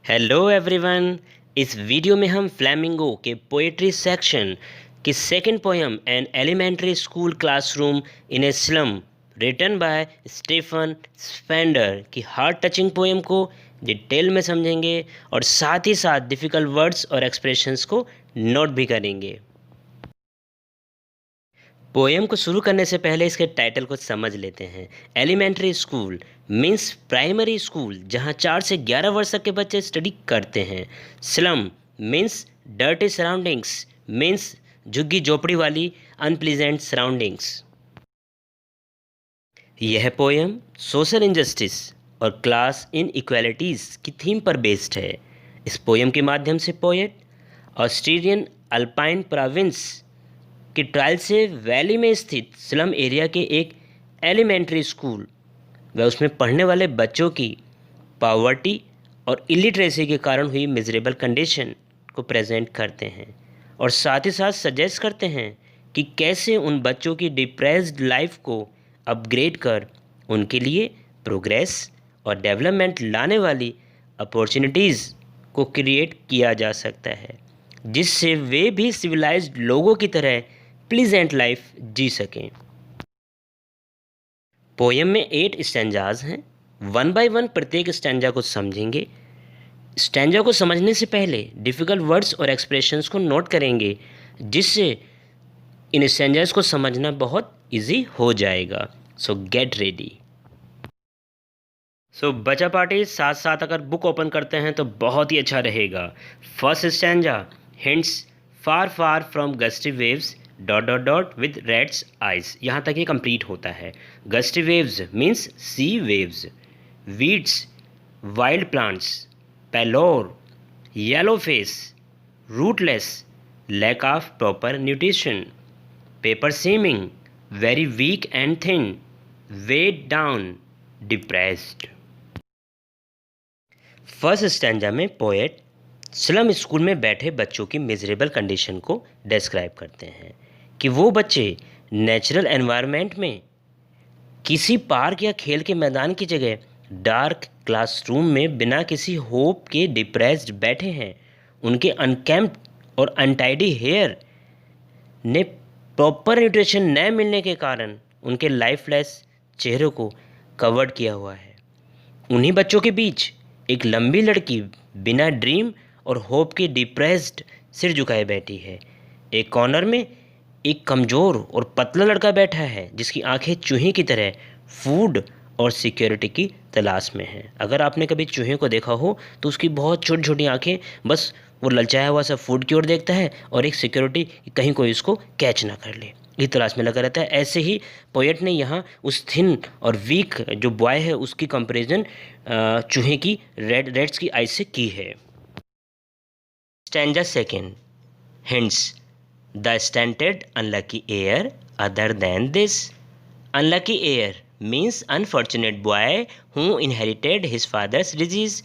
Hello everyone. इस video में हम फ्लैमिंगो के पोएट्री सेक्शन की second poem an elementary school classroom in a slum written by Stephen Spender की heart touching poem को detail में समझेंगे और साथ ही साथ डिफ़िकल्ट वर्ड्स और एक्सप्रेशंस को नोट भी करेंगे। पोएम को शुरू करने से पहले इसके टाइटल को समझ लेते हैं। Elementary school means primary school जहां 4 से 11 वर्ष तक के बच्चे स्टडी करते हैं। Slum means dirty surroundings means झुग्गी झोपड़ी वाली अनप्लीजेंट सराउंडिंग्स। यह पोएम सोशल इनजस्टिस और क्लास इन इक्वालिटीज़ की थीम पर बेस्ड है। इस पोएम के माध्यम से पोएट ऑस्ट्रेलियन अल्पाइन प्रोविंस कि ट्रायल से वैली में स्थित स्लम एरिया के एक एलिमेंट्री स्कूल व उसमें पढ़ने वाले बच्चों की पॉवर्टी और इलिटरेसी के कारण हुई मिजरेबल कंडीशन को प्रेजेंट करते हैं और साथ ही साथ सजेस्ट करते हैं कि कैसे उन बच्चों की डिप्रेस्ड लाइफ को अपग्रेड कर उनके लिए प्रोग्रेस और डेवलपमेंट लाने वाली अपॉर्चुनिटीज़ को क्रिएट किया जा सकता है, जिससे वे भी सिविलाइज्ड लोगों की तरह प्लीजेंट लाइफ जी सकें। पोएम में 8 स्टैंजाज हैं। वन बाय वन प्रत्येक स्टैंजा को समझेंगे। स्टैंजा को समझने से पहले डिफ़िकल्ट वर्ड्स और एक्सप्रेशंस को नोट करेंगे, जिससे इन स्टैंजाज को समझना बहुत इजी हो जाएगा। सो गेट रेडी। सो बच्चा पार्टी साथ साथ अगर बुक ओपन करते हैं तो बहुत ही अच्छा रहेगा। First stanza hints far far from gusty waves dot dot dot with rat's eyes. यहाँ तक ये कंप्लीट होता है। Gusty waves means sea waves, weeds wild plants, pallor yellow face, rootless lack of proper nutrition, paper seeming very weak and thin, weighed down depressed. First stanza में poet slum school में बैठे बच्चों की miserable condition को describe करते हैं कि वो बच्चे नेचुरल एनवायरनमेंट में किसी पार्क या खेल के मैदान की जगह डार्क क्लासरूम में बिना किसी होप के डिप्रेस्ड बैठे हैं। उनके अनकेम्प्ड और अनटाइडी हेयर ने प्रॉपर न्यूट्रिशन न मिलने के कारण उनके लाइफलेस चेहरों को कवर्ड किया हुआ है। उन्हीं बच्चों के बीच एक लंबी लड़की बिना ड्रीम और होप के डिप्रेस्ड सिर झुकाए बैठी है। एक कॉर्नर में एक कमज़ोर और पतला लड़का बैठा है जिसकी आंखें चूहे की तरह फूड और सिक्योरिटी की तलाश में हैं। अगर आपने कभी चूहे को देखा हो तो उसकी बहुत छोटी छोटी आंखें, बस वो ललचाया हुआ सा फूड की ओर देखता है और एक सिक्योरिटी कहीं कोई उसको कैच ना कर ले, इस तलाश में लगा रहता है। ऐसे ही पोएट ने यहाँ उस थिन और वीक जो बॉय है उसकी कंपैरिजन चूहे की रेड्स की आइज से की है। Stanza second hints the stunted unlucky heir other than this. Unlucky heir means unfortunate boy who inherited his father's disease.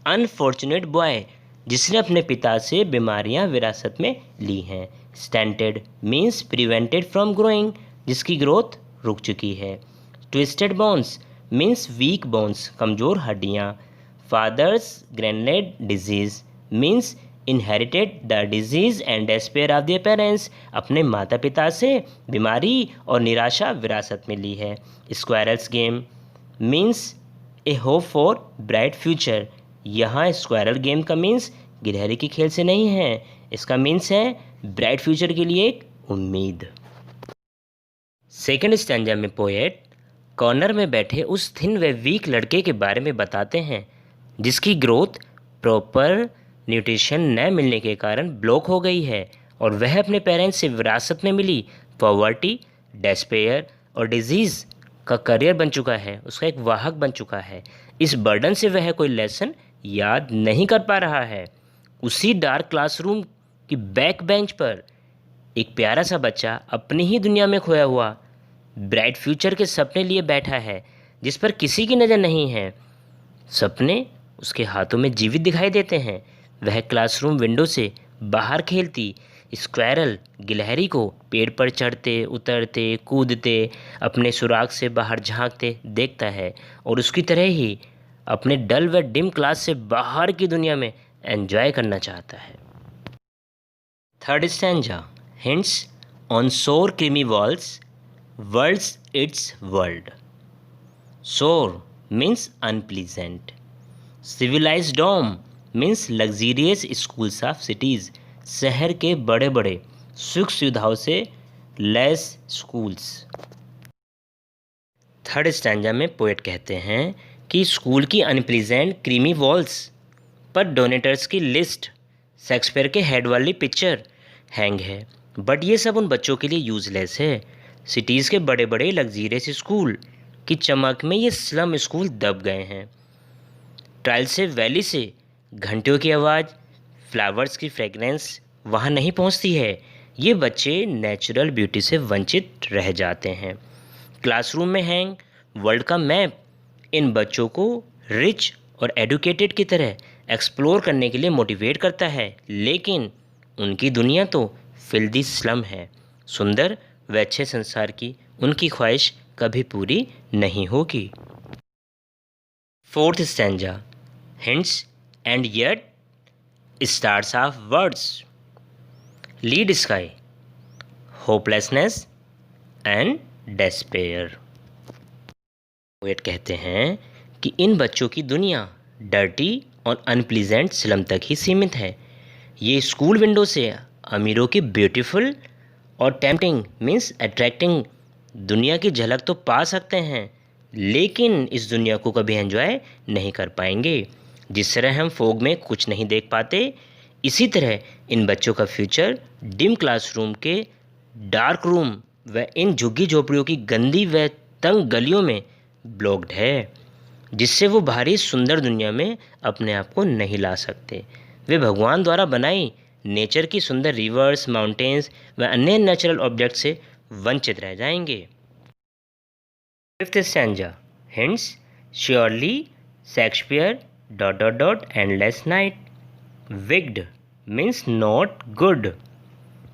Unfortunate boy जिसने अपने पिता से बीमारियां विरासत में ली हैं। Stunted means prevented from growing, जिसकी ग्रोथ रुक चुकी है। Twisted bones means weak bones, कमज़ोर हड्डियाँ। Father's granulate disease means inherited the disease and despair of their parents, अपने माता पिता से बीमारी और निराशा विरासत में ली है। Squirrels game means a hope for bright future. यहाँ स्क्वायरल गेम का मीन्स गिलहरी के खेल से नहीं है, इसका मीन्स है ब्राइट फ्यूचर के लिए एक उम्मीद। सेकेंड स्टैंजा में पोएट कॉर्नर में बैठे उस थिन व वीक लड़के के बारे में बताते हैं जिसकी ग्रोथ प्रॉपर न्यूट्रिशन न मिलने के कारण ब्लॉक हो गई है और वह अपने पेरेंट्स से विरासत में मिली पॉवर्टी, डेस्पेयर और डिजीज़ का करियर बन चुका है, उसका एक वाहक बन चुका है। इस बर्डन से वह कोई लेसन याद नहीं कर पा रहा है। उसी डार्क क्लासरूम की बैक बेंच पर एक प्यारा सा बच्चा अपनी ही दुनिया में खोया हुआ ब्राइट फ्यूचर के सपने लिए बैठा है, जिस पर किसी की नज़र नहीं है। सपने उसके हाथों में जीवित दिखाई देते हैं। वह क्लासरूम विंडो से बाहर खेलती स्क्वायरल गिलहरी को पेड़ पर चढ़ते उतरते कूदते अपने सुराग से बाहर झांकते देखता है और उसकी तरह ही अपने डल व डिम क्लास से बाहर की दुनिया में एंजॉय करना चाहता है। Third stanza, hints on sour creamy walls, worlds its world. Sour means unpleasant, civilised dome means luxurious schools of cities, शहर के बड़े बड़े सुख सुविधाओं से लैस स्कूल्स। थर्ड स्टैंजा में पोएट कहते हैं कि स्कूल की अनप्लीजेंट क्रीमी वॉल्स पर डोनेटर्स की लिस्ट, शेक्सपियर के हेड वाली पिक्चर हैंग है, बट ये सब उन बच्चों के लिए यूजलेस है। सिटीज़ के बड़े बड़े लग्जीरियस स्कूल की चमक में ये स्लम स्कूल दब गए हैं। ट्रायल से वैली से घंटियों की आवाज़, फ्लावर्स की फ्रेगरेंस वहाँ नहीं पहुँचती है। ये बच्चे नेचुरल ब्यूटी से वंचित रह जाते हैं। क्लासरूम में हैंग वर्ल्ड का मैप इन बच्चों को रिच और एडुकेटेड की तरह एक्सप्लोर करने के लिए मोटिवेट करता है, लेकिन उनकी दुनिया तो फिल्दी स्लम है। सुंदर व अच्छे संसार की उनकी ख्वाहिश कभी पूरी नहीं होगी। Fourth stanza, hints and yet stars of words, lead sky, hopelessness and despair. Poet कहते हैं कि इन बच्चों की दुनिया डर्टी और अनप्लीजेंट स्लम तक ही सीमित है। ये स्कूल विंडो से अमीरों की ब्यूटीफुल और टेम्पटिंग मीन्स अट्रैक्टिंग दुनिया की झलक तो पा सकते हैं, लेकिन इस दुनिया को कभी एंजॉय नहीं कर पाएंगे। जिस तरह हम फोग में कुछ नहीं देख पाते, इसी तरह इन बच्चों का फ्यूचर डिम क्लासरूम के डार्क रूम व इन झुग्गी झोपड़ियों की गंदी व तंग गलियों में ब्लॉक्ड है, जिससे वो भारी सुंदर दुनिया में अपने आप को नहीं ला सकते। वे भगवान द्वारा बनाई नेचर की सुंदर रिवर्स, माउंटेन्स व अन्य नेचुरल ऑब्जेक्ट से वंचित रह जाएंगे। Fifth stanza, hints surely Shakespeare endless night, विग्ड means not good,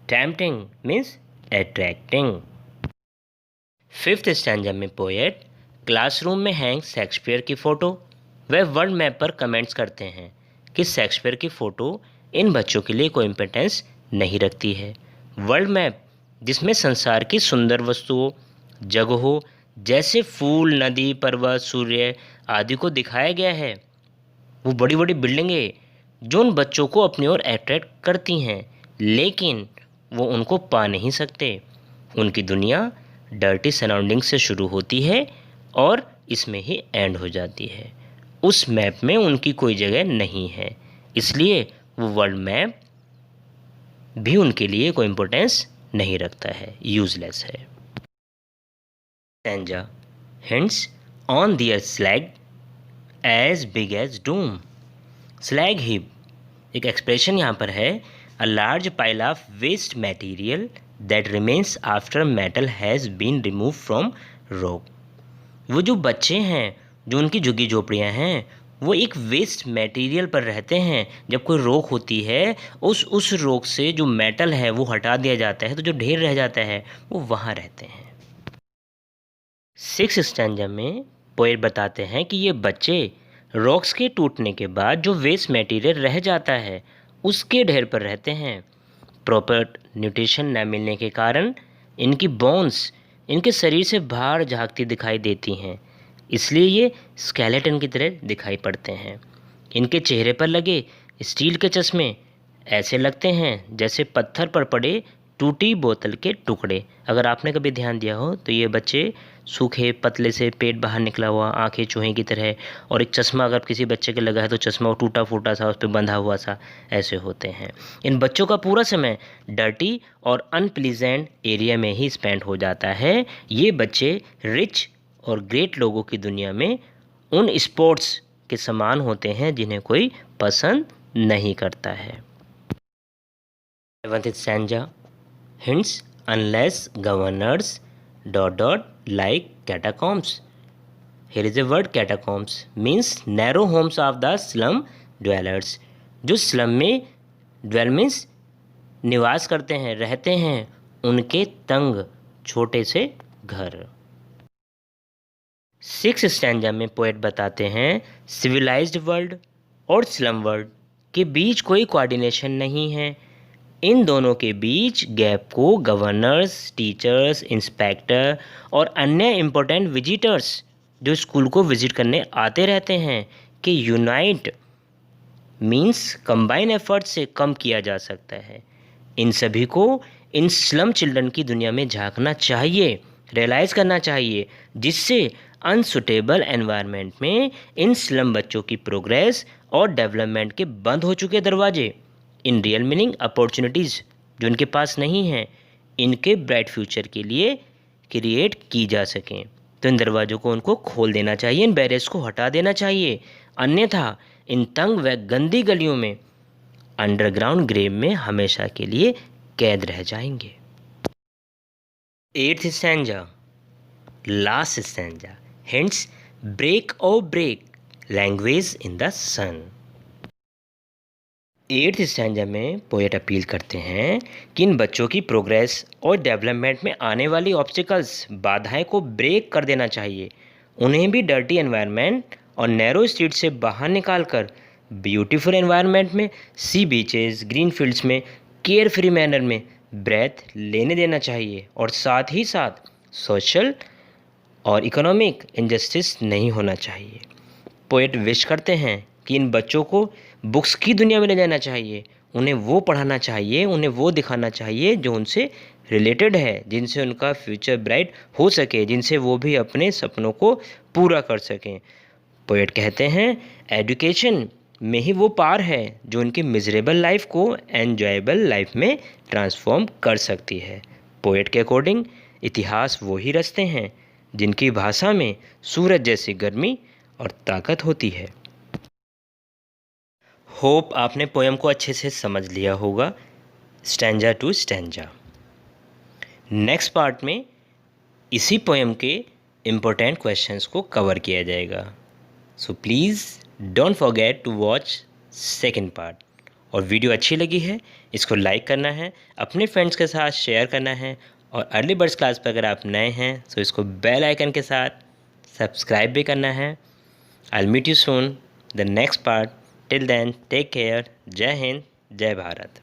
tempting means attracting. Fifth stanza में पोएट क्लासरूम में हैंग शेक्सपियर की फ़ोटो व वर्ल्ड मैप पर कमेंट्स करते हैं कि शेक्सपियर की फ़ोटो इन बच्चों के लिए कोई इम्पोर्टेंस नहीं रखती है। वर्ल्ड मैप जिसमें संसार की सुंदर वस्तुओं, जगहों जैसे फूल, नदी, पर्वत, सूर्य आदि को दिखाया गया है, वो बड़ी बड़ी बिल्डिंगें जो उन बच्चों को अपनी ओर अट्रैक्ट करती हैं, लेकिन वो उनको पा नहीं सकते। उनकी दुनिया डर्टी सराउंडिंग से शुरू होती है और इसमें ही एंड हो जाती है। उस मैप में उनकी कोई जगह नहीं है, इसलिए वो वर्ल्ड मैप भी उनके लिए कोई इम्पोर्टेंस नहीं रखता है, यूजलेस है। Stanza, hints on their slag as big as doom. Slag heap एक एक्सप्रेशन यहाँ पर है, a large pile of waste material that remains after metal has been remove from rock. वो जो बच्चे हैं, जो उनकी झुग्गी झोपड़ियाँ हैं, वो एक वेस्ट मटेरियल पर रहते हैं। जब कोई रॉक होती है, उस रॉक से जो मेटल है वो हटा दिया जाता है, तो जो ढेर रह जाता है वो वहाँ रहते हैं। सिक्स स्टैंजा में पोएट बताते हैं कि ये बच्चे रॉक्स के टूटने के बाद जो वेस्ट मटेरियल रह जाता है उसके ढेर पर रहते हैं। प्रॉपर न्यूट्रिशन न मिलने के कारण इनकी बोन्स इनके शरीर से बाहर झांकती दिखाई देती हैं, इसलिए ये स्केलेटन की तरह दिखाई पड़ते हैं। इनके चेहरे पर लगे स्टील के चश्मे ऐसे लगते हैं जैसे पत्थर पर पड़े टूटी बोतल के टुकड़े। अगर आपने कभी ध्यान दिया हो तो ये बच्चे सूखे पतले से, पेट बाहर निकला हुआ, आंखें चूहे की तरह, और एक चश्मा अगर किसी बच्चे के लगा है तो चश्मा वो टूटा फूटा सा, उस पर बंधा हुआ सा ऐसे होते हैं। इन बच्चों का पूरा समय डर्टी और अनप्लीजेंट एरिया में ही स्पेंड हो जाता है। ये बच्चे रिच और ग्रेट लोगों की दुनिया में उन स्पोर्ट्स के समान होते हैं जिन्हें कोई पसंद नहीं करता है। Seventh stanza, hints unless governors ... like catacombs. Here is the word catacombs means narrow homes of the slum dwellers. जो स्लम में dwell means निवास करते हैं, रहते हैं, उनके तंग छोटे से घर। सिक्स स्टैंजा में पोएट बताते हैं सिविलाइज्ड वर्ल्ड और स्लम वर्ल्ड के बीच कोई कोऑर्डिनेशन नहीं है। इन दोनों के बीच गैप को गवर्नर्स, टीचर्स, इंस्पेक्टर और अन्य इम्पोर्टेंट विजिटर्स जो स्कूल को विजिट करने आते रहते हैं कि यूनाइट मीन्स कंबाइन एफर्ट से कम किया जा सकता है। इन सभी को इन स्लम चिल्ड्रन की दुनिया में झांकना चाहिए, रियलाइज़ करना चाहिए, जिससे अनसुटेबल एनवायरनमेंट में इन स्लम बच्चों की प्रोग्रेस और डेवलपमेंट के बंद हो चुके दरवाजे, इन रियल मीनिंग अपॉर्चुनिटीज़ जो इनके पास नहीं हैं, इनके ब्राइट फ्यूचर के लिए क्रिएट की जा सकें। तो इन दरवाज़ों को उनको खोल देना चाहिए, इन बैरियर्स को हटा देना चाहिए, अन्यथा इन तंग व गंदी गलियों में अंडरग्राउंड ग्रेव में हमेशा के लिए कैद रह जाएंगे। Eighth stanza, last stanza, hints break और break language in the sun. Eighth stanza में पोएट अपील करते हैं कि इन बच्चों की प्रोग्रेस और डेवलपमेंट में आने वाली ऑब्स्टिकल्स, बाधाएं को ब्रेक कर देना चाहिए। उन्हें भी डर्टी एनवायरनमेंट और नैरो स्ट्रीट से बाहर निकालकर ब्यूटीफुल एनवायरनमेंट में, सी बीचेस, ग्रीन फील्ड्स में केयर फ्री मैनर में ब्रेथ लेने देना चाहिए। और साथ ही साथ सोशल और इकोनॉमिक इनजस्टिस नहीं होना चाहिए। पोएट विश करते हैं कि इन बच्चों को बुक्स की दुनिया में ले जाना चाहिए, उन्हें वो पढ़ाना चाहिए, उन्हें वो दिखाना चाहिए जो उनसे रिलेटेड है, जिनसे उनका फ्यूचर ब्राइट हो सके, जिनसे वो भी अपने सपनों को पूरा कर सकें। पोएट कहते हैं एजुकेशन में ही वो पार है जो उनकी मिजरेबल लाइफ को एन्जॉयबल लाइफ में ट्रांसफॉर्म कर सकती है। पोएट के अकॉर्डिंग इतिहास वो ही रचते हैं जिनकी भाषा में सूरज जैसी गर्मी और ताकत होती है। होप आपने पोएम को अच्छे से समझ लिया होगा stanza two stanza. Next part में इसी पोएम के इम्पोर्टेंट क्वेश्चंस को कवर किया जाएगा। So please don't forget to watch second part. और वीडियो अच्छी लगी है इसको लाइक करना है, अपने फ्रेंड्स के साथ शेयर करना है, और अर्ली बर्ड्स क्लास पर अगर आप नए हैं तो इसको बेल आइकन के साथ सब्सक्राइब भी करना है। I meet you soon the next part. Till then take care. जय हिंद, जय भारत।